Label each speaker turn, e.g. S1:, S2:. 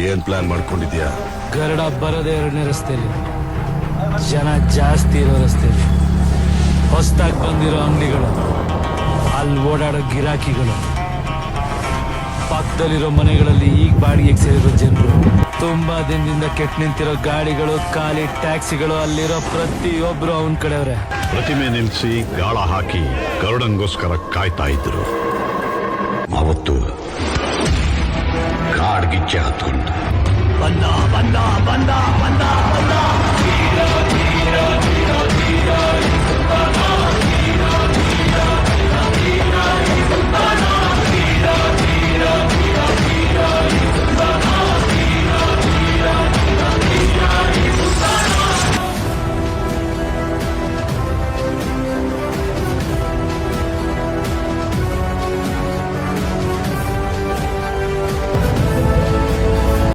S1: ಏನ್ ಪ್ಲಾನ್ ಮಾಡ್ಕೊಂಡಿದ್ಯಾ?
S2: ಗರಡ ಬರದೇ ಎರಡನೇ ರಸ್ತೆಯಲ್ಲಿ, ಜನ ಜಾಸ್ತಿ ಇರೋ ರಸ್ತೆಯಲ್ಲಿ, ಹೊಸದಾಗಿ ಬಂದಿರೋ ಅಂಗಡಿಗಳು, ಅಲ್ಲಿ ಓಡಾಡೋ ಗಿರಾಕಿಗಳು, ಪಕ್ಕದಲ್ಲಿರೋ ಮನೆಗಳಲ್ಲಿ ಈಗ ಬಾಡಿಗೆಗೆ ಸೇರಿರೋ ಜನರು, ತುಂಬಾ ದಿನದಿಂದ ಕೆಟ್ಟ ನಿಂತಿರೋ ಗಾಡಿಗಳು, ಖಾಲಿ ಟ್ಯಾಕ್ಸಿಗಳು, ಅಲ್ಲಿರೋ ಪ್ರತಿಯೊಬ್ರು ಅವನ್ ಕಡೆಯವ್ರೆ.
S3: ಪ್ರತಿಮೆ ನಿಲ್ಸಿ ಗಾಳ ಹಾಕಿ ಗರುಡಂಗೋಸ್ಕರ ಕಾಯ್ತಾ ಇದ್ರು. ಅವತ್ತು ಕಾಡ್ಗಿಚ್ಚೆ ಹತ್ಕೊಂಡು
S2: ಬಂದ ಬಂದ ಬಂದ ಬಂದ